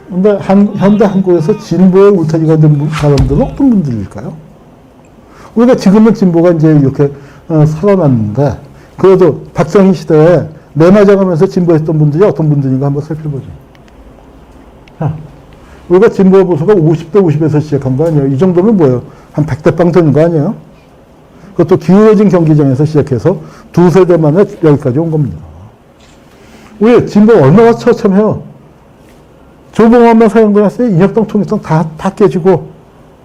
근데 현대 한국에서 진보의 울타리가 된 사람들은 어떤 분들일까요? 우리가 지금은 진보가 이제 이렇게 살아났는데, 그래도 박정희 시대에 내맞아가면서 진보했던 분들이 어떤 분들인가 한번 살펴보죠. 자, 우리가 진보 보수가 50대 50에서 시작한 거 아니에요? 이 정도면 뭐예요? 한 100대 빵 되는 거 아니에요? 그것도 기울어진 경기장에서 시작해서 두세 대 만에 여기까지 온 겁니다. 우리 진보 얼마나 처참해요? 조봉암만 사용되었어요. 인혁당, 통일당 다 깨지고,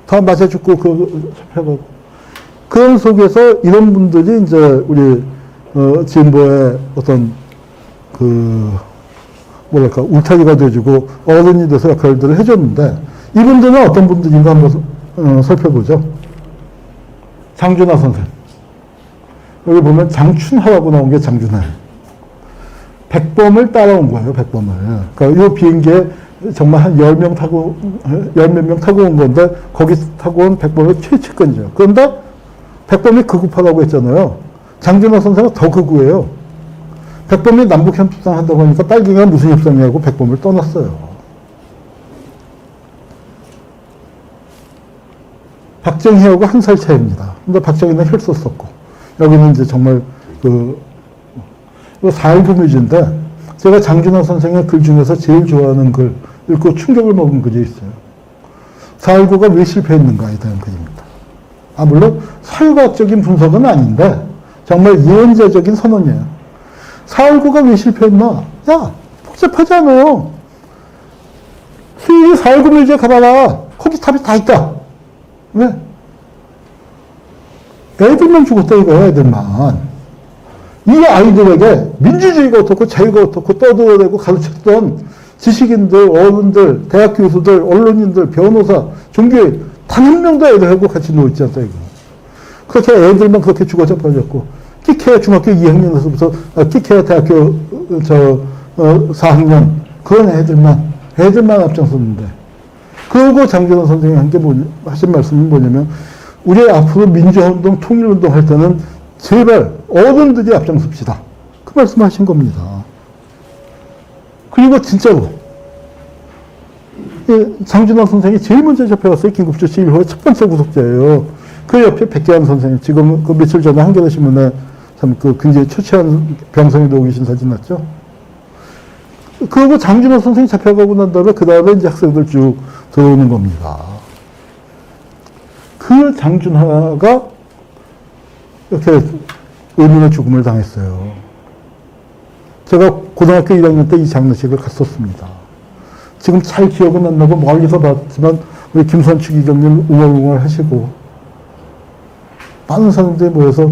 다 맞아 죽고, 잡혀가고. 그런 속에서 이런 분들이 이제 우리, 진보의 어떤, 뭐랄까, 울타리가 돼주고, 어른이 돼서 역할들을 해줬는데, 이분들은 어떤 분들인가 한번 살펴보죠. 장준하 선생. 여기 보면 장춘하라고 나온 게 장준하. 백범을 따라온 거예요, 백범을. 그러니까 이 비행기에 정말 한 10명 타고, 10몇 명 타고 온 건데, 거기 타고 온 백범의 최측근이죠. 그런데 백범이 극우파라고 했잖아요. 장준하 선생은 더 극우예요. 백범이 남북 협상 한다고 하니까 딸기가 무슨 협상이냐고 백범을 떠났어요. 박정희하고 한 살 차이입니다. 근데 박정희는 혈서 썼고, 여기는 이제 정말 이거 4.19 뮤즈인데, 제가 장준하 선생의 글 중에서 제일 좋아하는 글, 읽고 충격을 먹은 글이 있어요. 4.19가 왜 실패했는가에 대한 글입니다. 물론 사회과학적인 분석은 아닌데, 정말 예언자적인 선언이에요. 4.19가 왜 실패했나? 야, 복잡하지 않아요. 수일이 4.19 뮤즈에 가봐라. 거기 답이 다 있다. 왜? 애들만 죽었다 이거야, 애들만. 이 아이들에게 민주주의가 어떻고 자유가 어떻고 떠들어대고 가르쳤던 지식인들, 어른들, 대학 교수들, 언론인들, 변호사, 종교인 단 한 명도 애들하고 같이 누워있지 않다 이거. 그렇게 애들만 그렇게 죽어 자빠졌고, 끼케야 중학교 2학년에서부터 끼케야 대학교 4학년 그런 애들만 앞장섰는데, 그리고 장준하 선생님이 하신 말씀이 뭐냐면, 우리 앞으로 민주화운동, 통일운동 할 때는 제발 어른들이 앞장섭시다. 그 말씀하신 겁니다. 그리고 진짜로 장준하 선생이 제일 먼저 잡혀갔어요. 긴급조치 이후에 첫 번째 구속자예요. 그 옆에 백계환 선생님, 지금 그 며칠 전에 한겨레신문에 참 굉장히 초췌한 병성이 누워 계신 사진 났죠. 그리고 장준하 선생이 잡혀가고 난 다음에 그 다음에 이제 학생들 쭉 들어오는 겁니다. 그 장준하가 이렇게 의문의 죽음을 당했어요. 제가 고등학교 1학년 때 이 장례식을 갔었습니다. 지금 잘 기억은 안 나고 멀리서 봤지만 우리 김선축 이경님 웅얼웅얼 하시고 많은 사람들이 모여서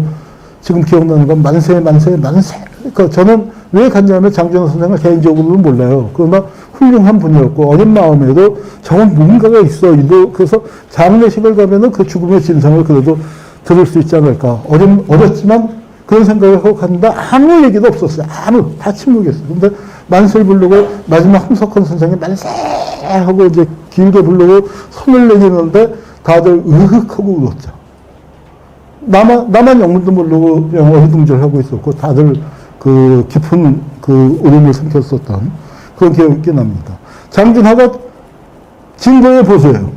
지금 기억나는 건 만세. 그러니까 저는 왜 갔냐면 장준하 선생을 개인적으로는 몰라요. 그러나 훌륭한 분이었고 어린 마음에도 저건 뭔가가 있어. 그래서 장례식을 가면은 그 죽음의 진상을 그래도 들을 수 있지 않을까. 어렸지만 그런 생각을 하고 갔는데 아무 얘기도 없었어요. 다 침묵했어요. 근데 만세를 부르고 마지막 홍석헌 선생이 만세 하고 이제 길게 부르고 손을 내리는데 다들 으흑 하고 울었죠. 나만 영문도 모르고 그냥 어리둥절하고 있었고 다들 그 깊은 그 울음을 삼켰었던 그런 기억이 납니다. 장준하가 진보의 보수예요.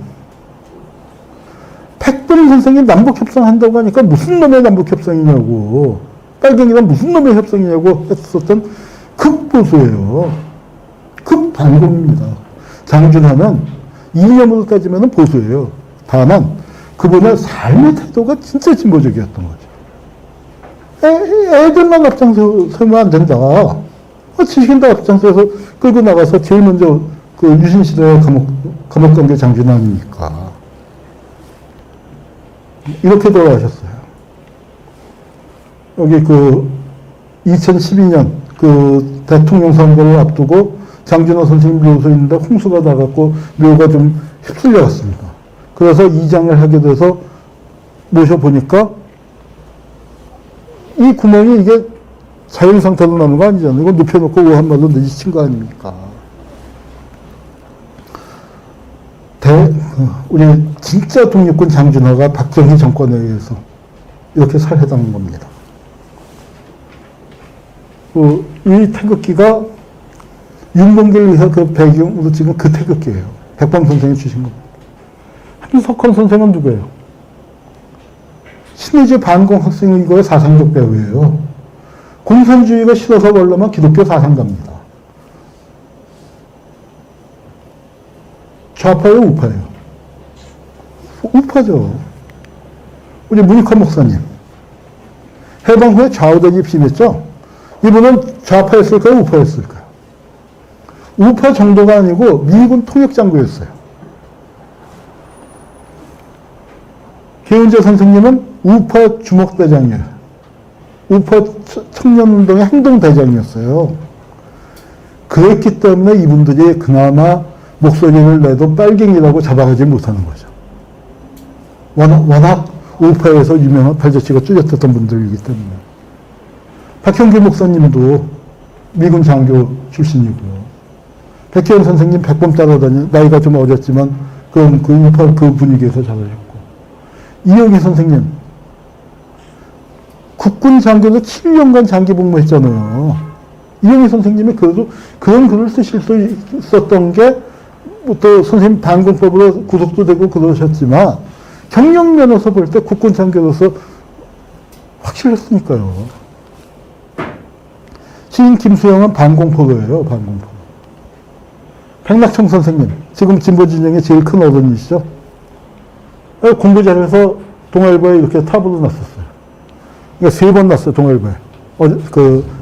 백범 선생이 남북협상 한다고 하니까 무슨 놈의 남북협상이냐고, 빨갱이랑 무슨 놈의 협상이냐고 했었던 극보수예요. 극반공입니다. 장준하는 이념으로 따지면 보수예요. 다만 그분의 삶의 태도가 진짜 진보적이었던 거죠. 애들만 앞장서면 안 된다. 지식인들 앞장서서 끌고 나가서 제일 먼저 그 유신시대에 감옥 간 게 장준하 아닙니까? 이렇게 돌아가셨어요. 여기 2012년 대통령 선거를 앞두고 장준하 선생님 묘소에 있는데 홍수가 나갔고 묘가 좀 휩쓸려 갔습니다. 그래서 이장을 하게 돼서 모셔보니까 이 구멍이 이게 자연 상태로 나는 거 아니잖아요. 이거 눕혀놓고 한마디로 내지친 거 아닙니까? 우리 진짜 독립군 장준하가 박정희 정권에 의해서 이렇게 살해당한 겁니다. 이 태극기가 윤봉길 의사 그 배경으로 지금 그 태극기예요. 백범 선생이 주신 겁니다. 한석헌 선생은 누구예요? 신의주 반공 학생이고요. 사상적 배우예요. 공산주의가 싫어서 원래만 기독교 사상가입니다. 좌파예요, 우파예요? 우파죠. 우리 문익환 목사님. 해방 후에 좌우대기 입심했죠? 이분은 좌파였을까요, 우파였을까요? 우파 정도가 아니고 미군 통역장교였어요. 개운재 선생님은 우파 주목대장이에요. 우파 청년운동의 행동대장이었어요. 그랬기 때문에 이분들이 그나마 목소리를 내도 빨갱이라고 잡아가지 못하는 거죠. 워낙 우파에서 유명한 발자취가 뚜렷했던 분들이기 때문에. 박형규 목사님도 미군 장교 출신이고요. 백혜연 선생님 백범 따라다니 나이가 좀 어렸지만 그 우파 그 분위기에서 자라셨고. 이영희 선생님 국군 장교로 7년간 장기 복무했잖아요. 이영희 선생님이 그래도 그런 글을 쓰실 수 있었던 게 또 선생님 반공법으로 구속도 되고 그러셨지만 경력면에서 볼 때 국군 장교로서 확실했으니까요. 시인 김수영은 반공포로예요. 반공포. 백낙청 선생님 지금 진보진영의 제일 큰 어른이시죠. 공부 잘해서 동아일보에 이렇게 탑으로 났었어요. 그러니까 3번 났어요. 동아일보에.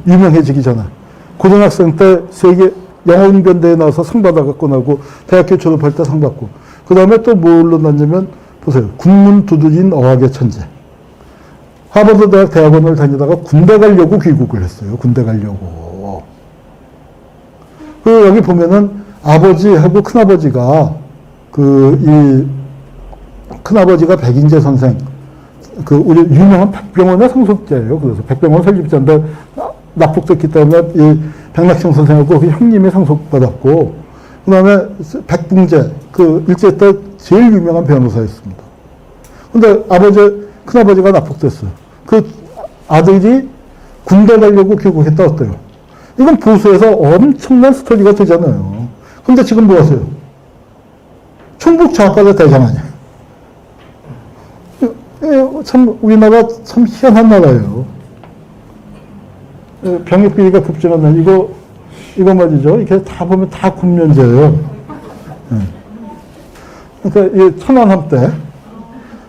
유명해지기 전에. 고등학생 때 세계 영어인변대에 나와서 상 받아갖고 나고 대학교 졸업할 때 상 받고 그 다음에 또 뭘로 났냐면 보세요. 군문 두드린 어학의 천재. 하버드 대학 대학원을 다니다가 군대 가려고 귀국을 했어요. 군대 가려고. 그리고 여기 보면은 아버지하고 큰아버지가 큰아버지가 백인재 선생, 우리 유명한 백병원의 상속자예요. 그래서 백병원 설립자인데 납북됐기 때문에 이 백낙청 선생하고 그 형님이 상속받았고, 그 다음에 백붕재, 일제 때 제일 유명한 변호사였습니다. 근데 큰아버지가 납북됐어요. 그 아들이 군대 가려고 귀국했다 어때요? 이건 보수에서 엄청난 스토리가 되잖아요. 근데 지금 뭐 하세요? 충북 좌과대 대장 아니에요. 참, 우리나라 참 희한한 나라예요. 병역 비리가 급증하는 이거 말이죠. 이렇게 다 보면 다 군면제예요. 그러니까 이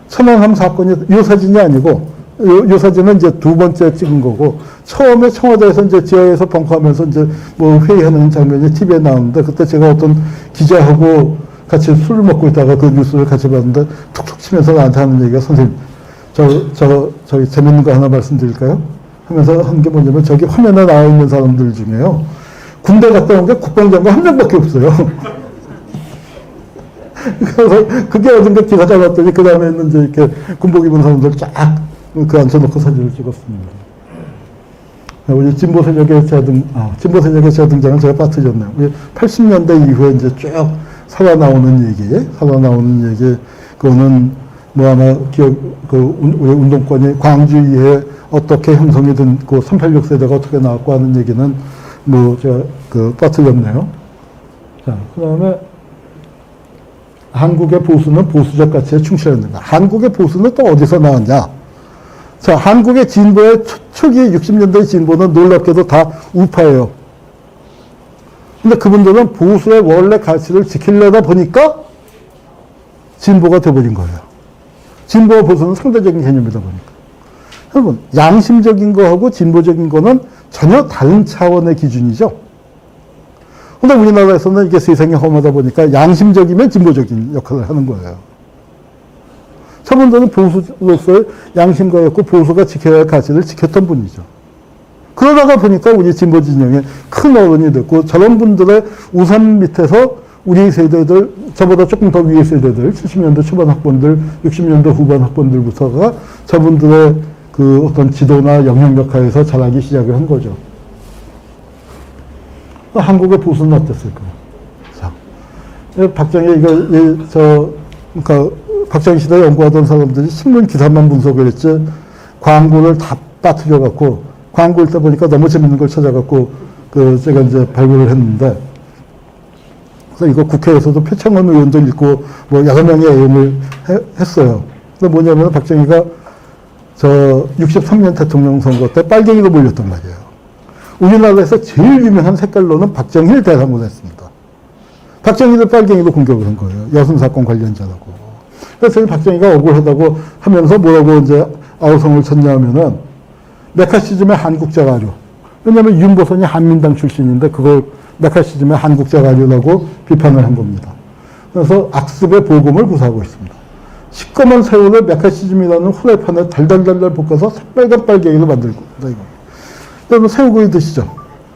천안함 사건이 이 사진이 아니고 이 사진은 이제 2번째 찍은 거고, 처음에 청와대에서 이제 지하에서 벙커하면서 이제 뭐 회의하는 장면이 TV에 나오는데, 그때 제가 어떤 기자하고 같이 술을 먹고 있다가 그 뉴스를 같이 봤는데 툭툭 치면서 나한테 하는 얘기가, 선생님 저기 재밌는 거 하나 말씀드릴까요? 하면서 한 게 뭐냐면, 저기 화면에 나와 있는 사람들 중에요, 군대 갔다 온 게 국방장관 한 명밖에 없어요. 그래서 그게 어딘가 기사 잡았더니 그 다음에는 이제 이렇게 군복 입은 사람들 쫙 앉혀놓고 사진을 찍었습니다. 우리 진보 세력의 재등장은 제가 빠뜨렸네요. 80년대 이후에 이제 쭉 살아나오는 얘기, 그거는 뭐 아마 우리 운동권이 광주 이후에 어떻게 형성이 된, 386 세대가 어떻게 나왔고 하는 얘기는 뭐 제가 빠뜨렸네요. 자, 그 다음에 한국의 보수는 보수적 가치에 충실합니다. 한국의 보수는 또 어디서 나왔냐? 자, 한국의 진보의 초기 60년대 진보는 놀랍게도 다 우파예요. 근데 그분들은 보수의 원래 가치를 지키려다 보니까 진보가 돼버린 거예요. 진보와 보수는 상대적인 개념이다 보니까. 여러분, 양심적인 거하고 진보적인 거는 전혀 다른 차원의 기준이죠. 근데 우리나라에서는 이게 세상이 험하다 보니까 양심적이면 진보적인 역할을 하는 거예요. 저분들은 보수로서의 양심가였고 보수가 지켜야 할 가치를 지켰던 분이죠. 그러다가 보니까 우리 진보 진영의 큰 어른이 됐고, 저런 분들의 우산 밑에서 우리 세대들, 저보다 조금 더 위의 세대들, 70년대 초반 학번들, 60년대 후반 학번들부터가 저분들의 어떤 지도나 영향력 하에서 자라기 시작을 한 거죠. 한국의 보수는 어땠을까요? 자, 박정희 그러니까 박정희 시대에 연구하던 사람들이 신문 기사만 분석을 했지, 광고를 다 빠뜨려 갖고, 광고 읽다 보니까 너무 재밌는 걸 찾아갖고, 제가 이제 발굴을 했는데, 그래서 이거 국회에서도 표창원 의원도 읽고 뭐 여러 명이 애용을 했어요. 근데 뭐냐면 박정희가 저 63년 대통령 선거 때 빨갱이로 몰렸단 말이에요. 우리나라에서 제일 유명한 색깔로는 박정희를 대상으로 했습니다. 박정희를 빨갱이로 공격을 한 거예요. 여순사건 관련자라고. 그래서 박정희가 억울하다고 하면서 뭐라고 이제 아우성을 쳤냐 하면은 메카시즘의 한국자 가류. 왜냐하면 윤보선이 한민당 출신인데 그걸 메카시즘의 한국자 가류라고 비판을 한 겁니다. 그래서 악습의 보금을 구사하고 있습니다. 시꺼먼 새우를 메카시즘이라는 후라이팬에 달달달달 볶아서 새빨간 빨갱이로 만들고 이거. 그러면 새우구이 드시죠.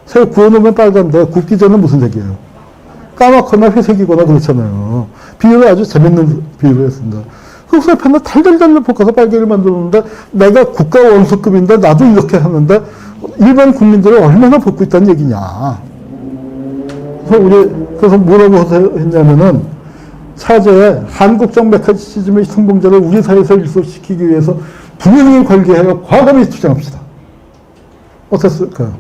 새우 구워놓으면 빨간데 굽기 전에 무슨 색이에요? 까맣거나 회색이거나 그렇잖아요. 비유를 아주 재밌는 비유를 했습니다. 그 후라이팬에 달달달달 볶아서 빨갱이를 만들었는데 내가 국가 원수급인데 나도 이렇게 하는데 일반 국민들이 얼마나 볶고 있다는 얘기냐. 그래서 뭐라고 했냐면은 차제에 한국적 메카시즘의 성봉자를 우리 사회에서 일소시키기 위해서 분명히 관계하여 과감히 투쟁합시다. 어땠을까요?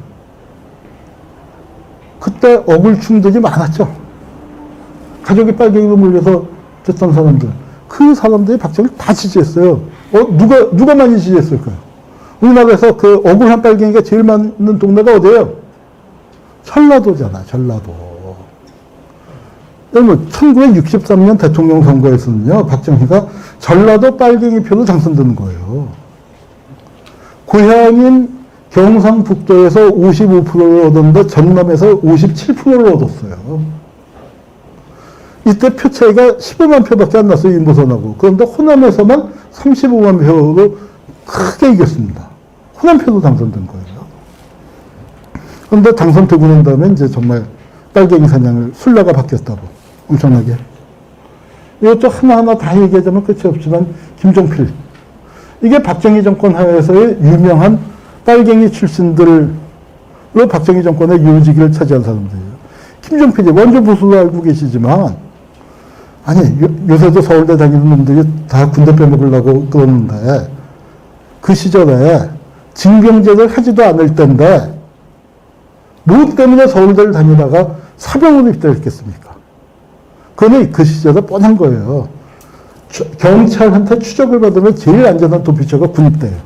그때 억울충들이 많았죠. 가족이 빨갱이로 몰려서 됐던 사람들. 그 사람들이 박정희를 다 지지했어요. 누가 많이 지지했을까요? 우리나라에서 그 억울한 빨갱이가 제일 많은 동네가 어디예요? 전라도잖아, 전라도. 여러분, 1963년 대통령 선거에서는요, 박정희가 전라도 빨갱이 표로 당선되는 거예요. 고향인 경상북도에서 55%를 얻었는데 전남에서 57%를 얻었어요. 이때 표 차이가 15만 표밖에 안 났어요, 윤보선하고. 그런데 호남에서만 35만 표로 크게 이겼습니다. 호남표도 당선된 거예요. 그런데 당선되고 난 다음에 이제 정말 빨갱이 사냥을 술래가 바뀌었다고. 엄청나게. 이것도 하나하나 다 얘기하자면 끝이 없지만, 김종필. 이게 박정희 정권 하에서의 유명한 빨갱이 출신들로 박정희 정권의 요직을 차지한 사람들이에요. 김종필이 원조 보수로 알고 계시지만, 아니, 요새도 서울대 다니는 놈들이 다 군대 빼먹으려고 그러는데, 그 시절에 징병제를 하지도 않을 때인데, 뭐 때문에 서울대를 다니다가 사병으로 입대했겠습니까? 그거는 그 시절에 뻔한 거예요. 경찰한테 추적을 받으면 제일 안전한 도피처가 군입대예요.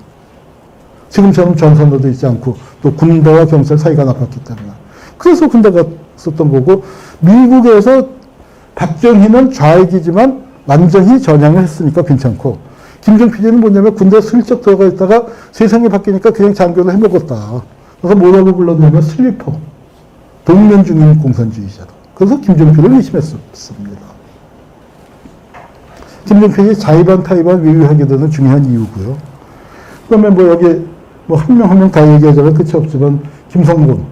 지금처럼 전선도도 있지 않고, 또 군대와 경찰 사이가 나빴기 때문에. 그래서 군대 갔었던 거고, 미국에서 박정희는 좌익이지만 완전히 전향을 했으니까 괜찮고, 김종필이는 뭐냐면 군대에 슬쩍 들어가 있다가 세상이 바뀌니까 그냥 장교를 해먹었다. 그래서 뭐라고 불렀냐면 슬리퍼. 동면 중인 공산주의자다. 그래서 김종필을 의심했습니다. 김종필이 자의반 타의반 외유하게 되는 중요한 이유고요. 그러면 뭐 여기 뭐 한 명 한 명 다 얘기하자면 끝이 없지만 김성곤.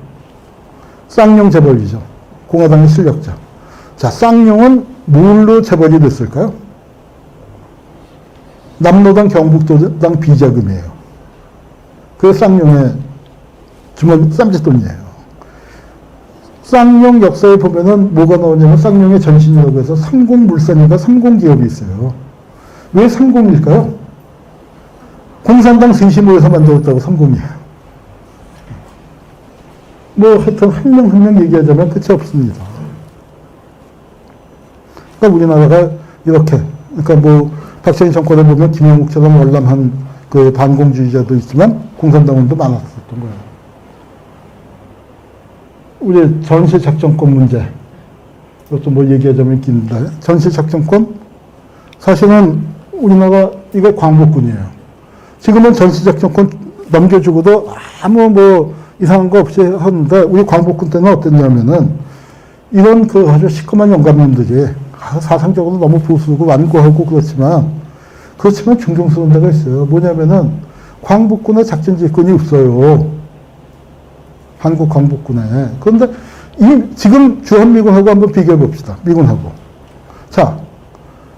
쌍용 재벌이죠. 공화당의 실력자. 자, 쌍용은 뭘로 재벌이 됐을까요? 남로당 경북도당 비자금이에요. 그게 쌍용의 주머니 쌈짓돈이에요. 쌍용 역사에 보면은 뭐가 나오냐면 쌍용의 전신이라고 해서 삼공물산인가 삼공기업이 있어요. 왜 삼공일까요? 공산당 셋이 모여서 만들었다고 삼공이에요. 뭐 하여튼 한 명 한 명 얘기하자면 끝이 없습니다. 그러니까 우리나라가 이렇게, 그러니까 뭐 박정희 정권에 보면 김영국처럼 월남한 그 반공주의자도 있지만 공산당원도 많았었던 거예요. 우리 전시작전권 문제, 이것도 뭐 얘기하자면 긴데, 전시작전권 사실은 우리나라 이거 광복군이에요. 지금은 전시작전권 넘겨주고도 아무 뭐 이상한 거 없이 하는데, 우리 광복군 때는 어땠냐면은 이런 그 아주 시커먼 영감님들이 사상적으로 너무 보수고 완고하고 그렇지만 존경스러운 데가 있어요. 뭐냐면은 광복군의 작전지휘권이 없어요. 한국 광복군에. 그런데 지금 주한미군하고 한번 비교해 봅시다. 미군하고. 자,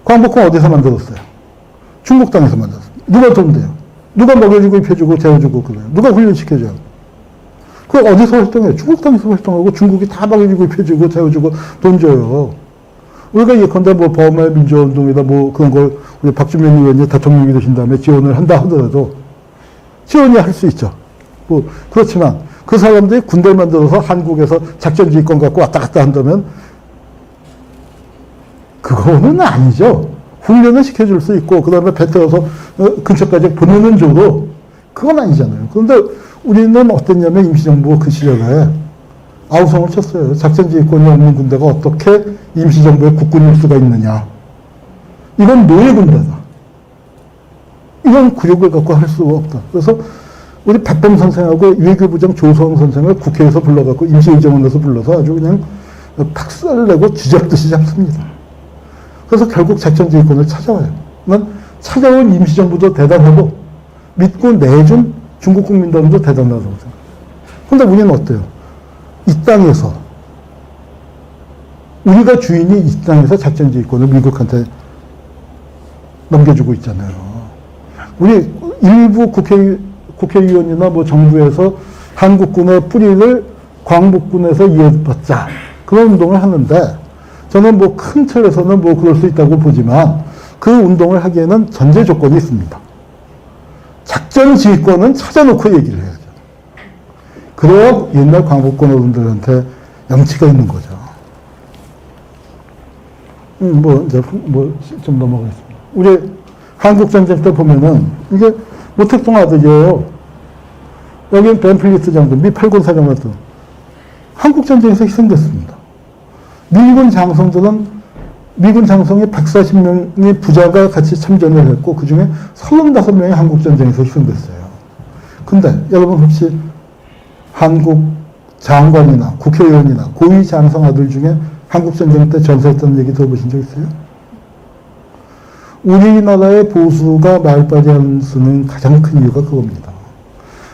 광복군 어디서 만들었어요? 중국 땅에서 만들었어요. 누가 돈 돼요? 누가 먹여주고 입혀주고 재워주고 그래요? 누가 훈련시켜줘요? 그걸 어디서 활동해요? 중국 땅에서 활동하고 중국이 다 먹여주고 입혀주고 재워주고 돈 줘요. 우리가 예컨대 뭐 범의 민주화운동이다 뭐 그런 걸 우리 박주면 의원이 대통령이 되신 다음에 지원을 한다 하더라도 지원이 할 수 있죠. 뭐 그렇지만 그 사람들이 군대를 만들어서 한국에서 작전지휘권 갖고 왔다 갔다 한다면 그거는 아니죠. 훈련을 시켜줄 수 있고, 그 다음에 배 태워서 근처까지 보내는 줘도 그건 아니잖아요. 그런데 우리는 어땠냐면 임시정부 그 시절에 아우성을 쳤어요. 작전지휘권이 없는 군대가 어떻게 임시정부에 국군일 수가 있느냐. 이건 노예군대다. 이런 굴욕을 갖고 할 수가 없다. 그래서 우리 백범 선생하고 외교부장 조성원 선생을 국회에서 불러갖고 임시의정원에서 불러서 아주 그냥 박살내고 쥐잡듯이 잡습니다. 그래서 결국 작전지휘권을 찾아와요. 난 찾아온 임시정부도 대단하고 믿고 내준 중국 국민들도 대단하다고 생각해요. 그런데 우리는 어때요? 이 땅에서 우리가 주인이 이 땅에서 작전지휘권을 미국한테 넘겨주고 있잖아요. 우리 일부 국회의원이나 뭐 정부에서 한국군의 뿌리를 광복군에서 이어받자 그런 운동을 하는데 저는 뭐 큰 틀에서는 뭐 그럴 수 있다고 보지만 그 운동을 하기에는 전제 조건이 있습니다. 작전 지휘권은 찾아놓고 얘기를 해야죠. 그래야 옛날 광복군 어른들한테 염치가 있는 거죠. 이제 좀 넘어가겠습니다. 우리 한국전쟁 때 보면은 이게 모택동 아들이에요. 여긴 벤플리트 장군, 미 8군 사령관도 한국전쟁에서 희생됐습니다. 미군 장성들은 미군 장성의 140명의 부자가 같이 참전을 했고 그 중에 35명이 한국전쟁에서 희생됐어요. 근데 여러분 혹시 한국 장관이나 국회의원이나 고위 장성 아들 중에 한국전쟁 때 전사했다는 얘기 들어보신 적 있어요? 우리나라의 보수가 말빨이 쓰는 가장 큰 이유가 그겁니다.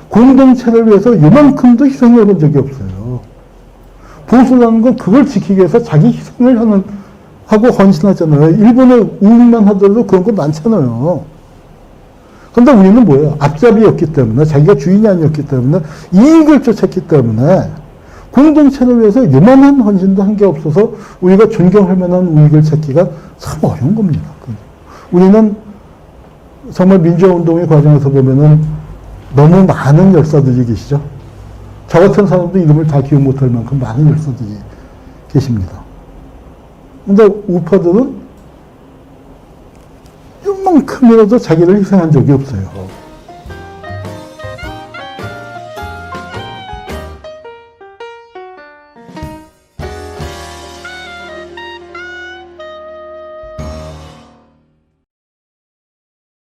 공동체를 위해서 이만큼도 희생을 해본 적이 없어요. 보수라는 건 그걸 지키기 위해서 자기 희생을 하고 헌신하잖아요. 일본의 우익만 하더라도 그런 거 많잖아요. 그런데 우리는 뭐예요? 앞잡이였기 때문에, 자기가 주인이 아니었기 때문에, 이익을 쫓았기 때문에, 공동체를 위해서 요만한 헌신도 한 게 없어서 우리가 존경할 만한 우익을 찾기가 참 어려운 겁니다. 우리는 정말 민주화운동의 과정에서 보면은 너무 많은 열사들이 계시죠. 저 같은 사람도 이름을 다 기억 못할 만큼 많은 열사들이 계십니다. 근데 우파들은 이만큼이라도 자기를 희생한 적이 없어요.